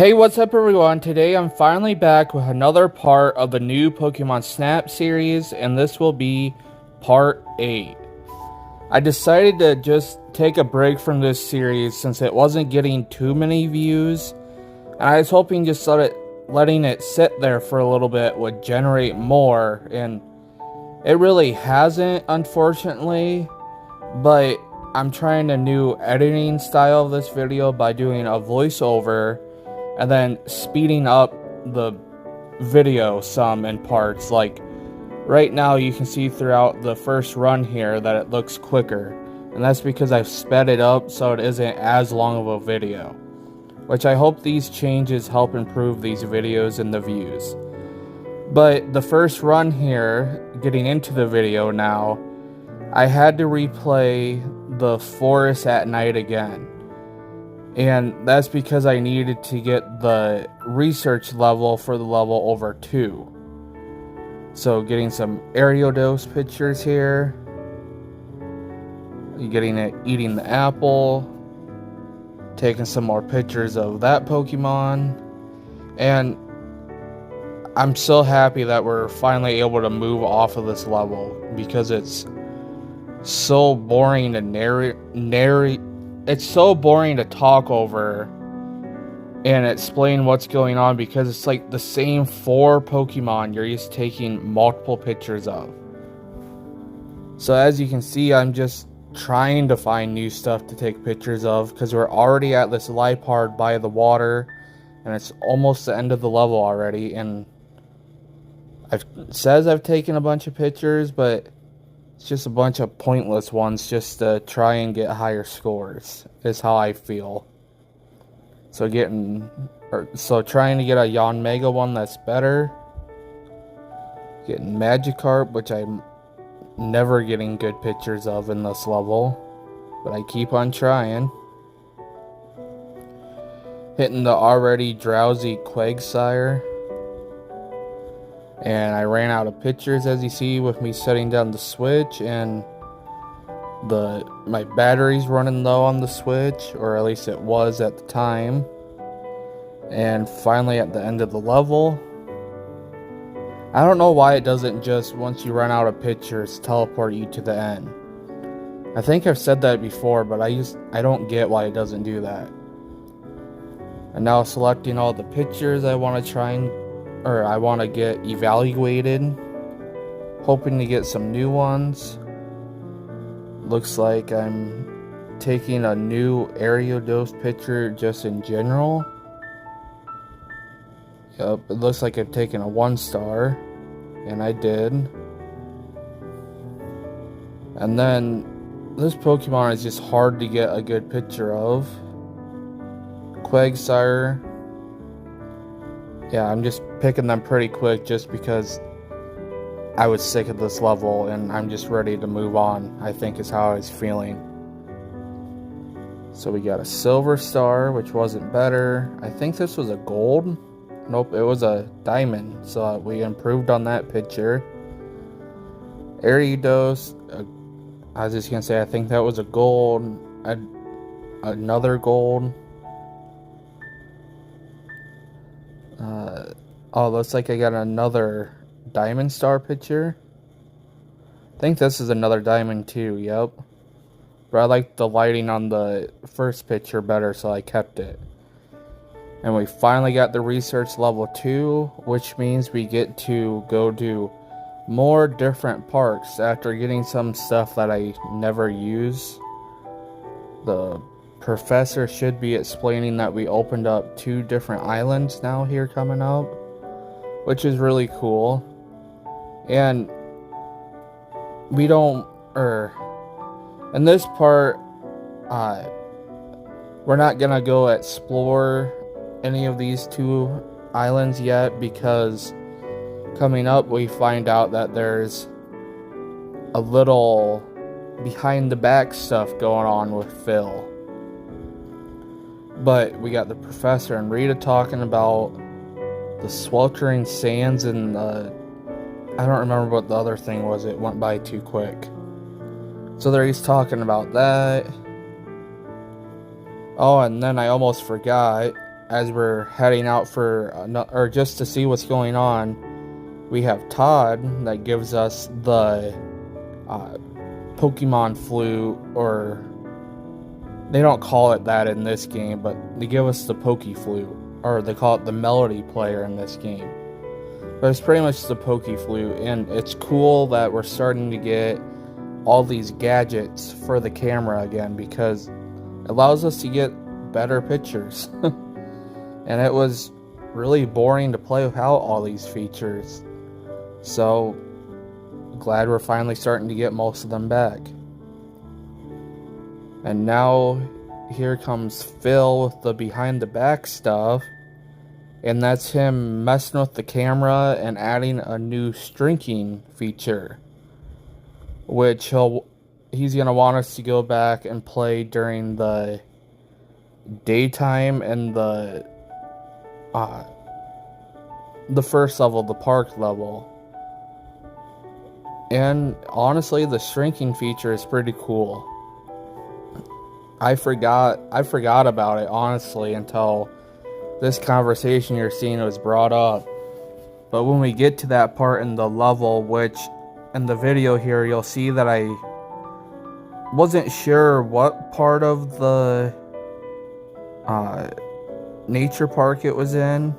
Hey, what's up everyone? Today I'm finally back with another part of the new Pokemon Snap series, and this will be part 8. I decided to just take a break from this series since it wasn't getting too many views, and I was hoping just letting it sit there for a little bit would generate more, and it really hasn't, unfortunately, but I'm trying a new editing style of this video by doing a voiceover and then speeding up the video some in parts. Like right now you can see throughout the first run here that it looks quicker, and that's because I've sped it up so it isn't as long of a video, which I hope these changes help improve these videos and the views. But the first run here, getting into the video now, I had to replay the forest at night again. And that's because I needed to get the research level for the level over 2. So getting some Ariados pictures here. Getting it eating the apple. Taking some more pictures of that Pokemon. And I'm so happy that we're finally able to move off of this level, because it's so boring to it's so boring to talk over and explain what's going on, because it's like the same 4 Pokemon you're just taking multiple pictures of. So as you can see, I'm just trying to find new stuff to take pictures of, because we're already at this Liepard by the water and it's almost the end of the level already, and it says I've taken a bunch of pictures, but it's just a bunch of pointless ones just to try and get higher scores, is how I feel. So trying to get a Yanmega one that's better. Getting Magikarp, which I'm never getting good pictures of in this level, but I keep on trying. Hitting the already drowsy Quagsire. And I ran out of pictures, as you see, with me setting down the Switch, and my battery's running low on the Switch, or at least it was at the time. And finally at the end of the level, I don't know why it doesn't just, once you run out of pictures, teleport you to the end. I think I've said that before, but I don't get why it doesn't do that. And now selecting all the pictures I want to get evaluated, hoping to get some new ones. Looks like I'm taking a new Ariados picture just in general. Yep, it looks like I've taken a 1-star, and I did. And then this Pokemon is just hard to get a good picture of. Quagsire. Yeah, I'm just picking them pretty quick just because I was sick of this level and I'm just ready to move on, I think is how I was feeling. So we got a Silver Star, which wasn't better. I think this was a gold. Nope, it was a diamond, so we improved on that picture. Ariados, I was just going to say, I think that was a gold. Another gold. Oh, looks like I got another Diamond Star picture. I think this is another diamond too, yep. But I like the lighting on the first picture better, so I kept it. And we finally got the research level 2, which means we get to go do more different parks after getting some stuff that I never use. The professor should be explaining that we opened up 2 different islands now here coming up, which is really cool. And we don't, in this part, we're not gonna go explore any of these 2 islands yet, because coming up we find out that there's a little behind the back stuff going on with Phil. But we got the professor and Rita talking about the sweltering sands and I don't remember what the other thing was. It went by too quick. So there he's talking about that. Oh, and then I almost forgot. as we're heading out for or just to see what's going on, we have Todd that gives us the Pokemon flute, or they don't call it that in this game, but they give us the Poke Flute, or they call it the Melody Player in this game. But it's pretty much the Poke Flute, and it's cool that we're starting to get all these gadgets for the camera again, because it allows us to get better pictures. And it was really boring to play without all these features. So, glad we're finally starting to get most of them back. And now, here comes Phil with the behind the back stuff. And that's him messing with the camera and adding a new strinking feature, which he's going to want us to go back and play during the daytime and the first level, the park level. And honestly, the shrinking feature is pretty cool. I forgot about it, honestly, until this conversation you're seeing was brought up. But when we get to that part in the level, which in the video here, you'll see that I wasn't sure what part of the nature park it was in,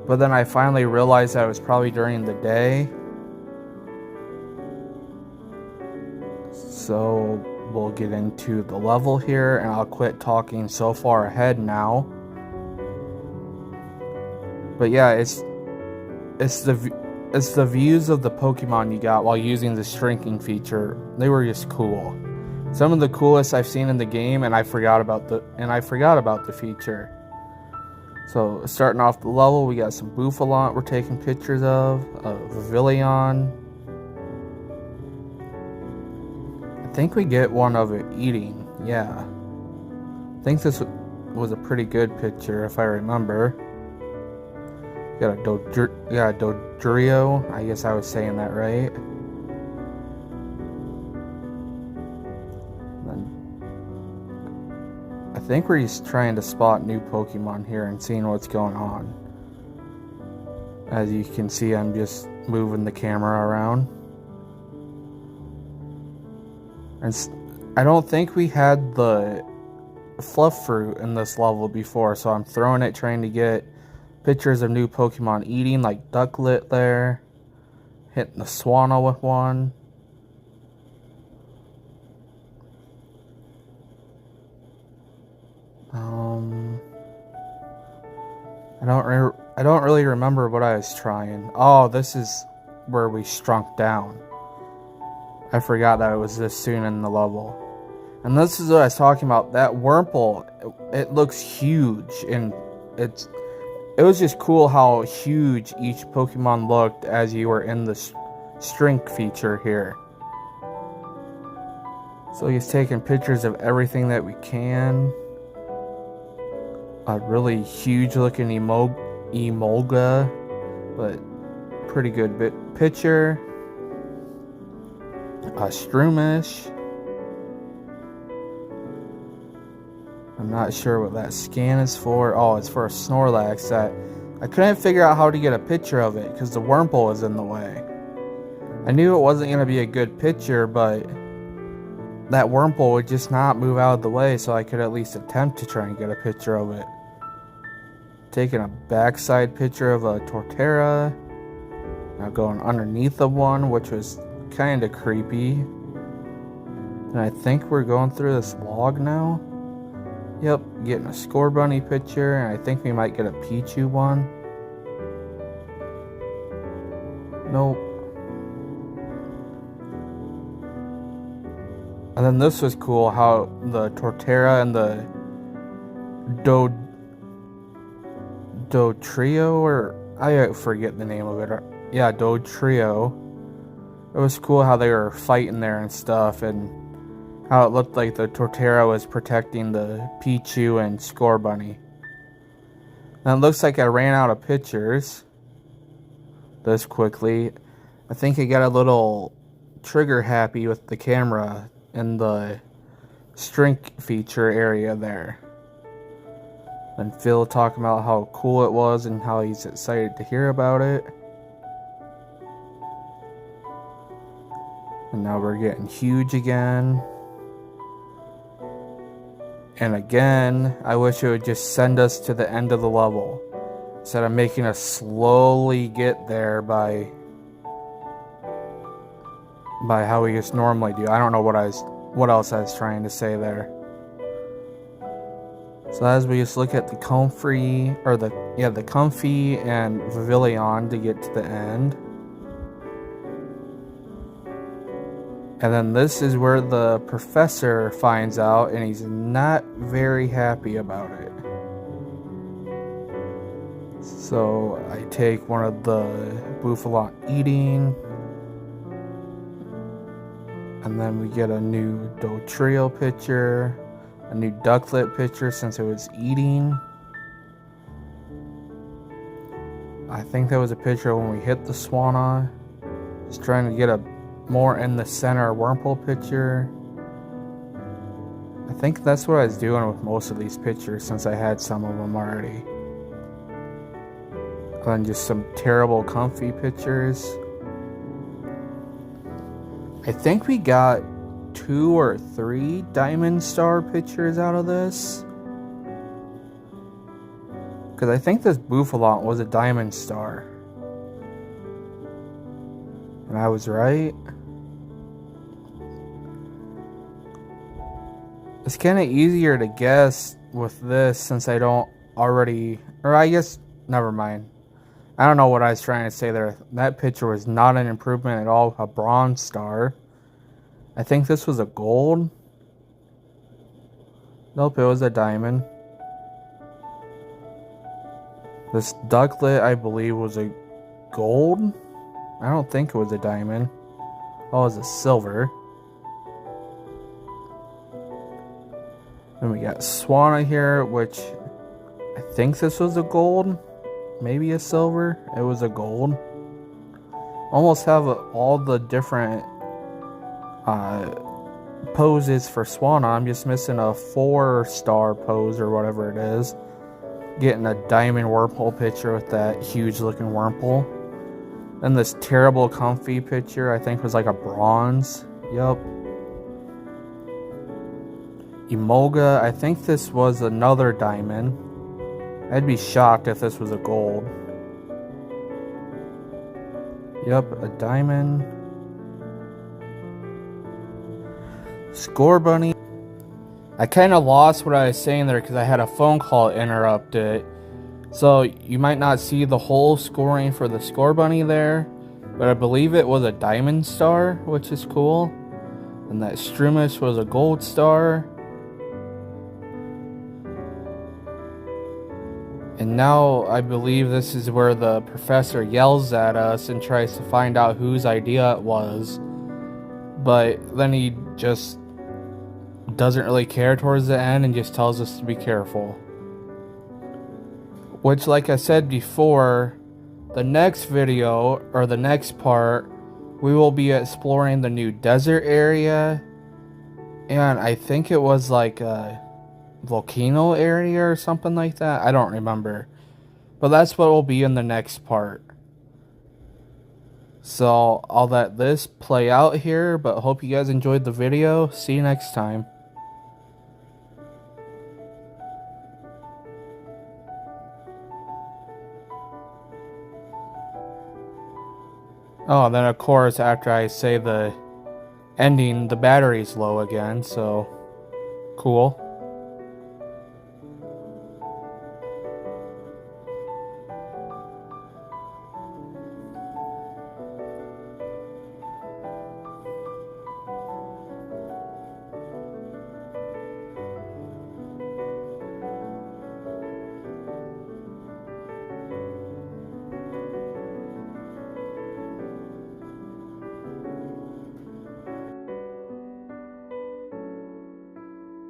but then I finally realized that it was probably during the day. So we'll get into the level here, and I'll quit talking so far ahead now. But yeah, it's the views of the Pokemon you got while using the shrinking feature. They were just cool. Some of the coolest I've seen in the game, and I forgot about the feature. So starting off the level, we got some Bouffalant we're taking pictures of, Vivillon. I think we get one of it eating. Yeah, I think this was a pretty good picture if I remember. Got a Dodrio. I guess I was saying that right. I think we're just trying to spot new Pokemon here and seeing what's going on. As you can see, I'm just moving the camera around. And I don't think we had the fluff fruit in this level before, so I'm throwing it trying to get pictures of new Pokemon eating, like Ducklet there. Hitting the Swano with one. I don't really remember what I was trying. Oh, this is where we shrunk down. I forgot that it was this soon in the level. And this is what I was talking about. That Wurmple, it looks huge, and it was just cool how huge each Pokemon looked as you were in the shrink feature here. So he's taking pictures of everything that we can. A really huge looking Emolga, but pretty good picture. A Strumish. I'm not sure what that scan is for. Oh, it's for a Snorlax that I couldn't figure out how to get a picture of it because the Wurmple was in the way. I knew it wasn't going to be a good picture, but that Wurmple would just not move out of the way, so I could at least attempt to try and get a picture of it. Taking a backside picture of a Torterra. Now going underneath of one, which was kind of creepy. And I think we're going through this log now. Yep, getting a Scorbunny picture, and I think we might get a Pichu one. Nope. And then this was cool, how the Torterra and the Dodrio, or I forget the name of it. Yeah, Dodrio. It was cool how they were fighting there and stuff, and how it looked like the Torterra was protecting the Pichu and Scorbunny. Now it looks like I ran out of pictures this quickly. I think I got a little trigger happy with the camera in the shrink feature area there. And Phil talking about how cool it was and how he's excited to hear about it. And now we're getting huge again. And again, I wish it would just send us to the end of the level, instead of making us slowly get there by how we just normally do. I don't know what else I was trying to say there. So as we just look at the Comfrey, or the Comfey and Vivillon to get to the end. And then this is where the professor finds out, and he's not very happy about it. So I take one of the Bouffalon eating. And then we get a new Dotrio picture. A new Ducklet picture since it was eating. I think that was a picture when we hit the Swanna. Just trying to get a more in the center Wurmple picture. I think that's what I was doing with most of these pictures since I had some of them already. And then just some terrible Comfey pictures. I think we got 2 or 3 Diamond Star pictures out of this. Because I think this Bouffalon was a Diamond Star. And I was right. It's kind of easier to guess with this since I don't already... Or I guess... Never mind. I don't know what I was trying to say there. That picture was not an improvement at all. A Bronze Star. I think this was a gold. Nope, it was a diamond. This Ducklet, I believe, was a gold. I don't think it was a diamond. Oh, it was a silver. Then we got Swanna here, which I think this was a gold. Maybe a silver. It was a gold. Almost have all the different poses for Swanna. I'm just missing a 4-star pose or whatever it is. Getting a diamond Wurmple picture with that huge looking Wurmple. Then this terrible Comfey picture I think was like a bronze. Yup. Emolga, I think this was another diamond. I'd be shocked if this was a gold. Yup, a diamond. Scorbunny. I kind of lost what I was saying there because I had a phone call interrupt it. So you might not see the whole scoring for the Scorbunny there, but I believe it was a Diamond Star, which is cool. And that Strumish was a Gold Star. And now I believe this is where the professor yells at us and tries to find out whose idea it was. But then he just doesn't really care towards the end and just tells us to be careful. Which, like I said before, the next video, or the next part, we will be exploring the new desert area. And I think it was like a volcano area or something like that. I don't remember. But that's what will be in the next part. So I'll let this play out here, but hope you guys enjoyed the video. See you next time. Oh, and then of course after I say the ending, the battery's low again, so cool.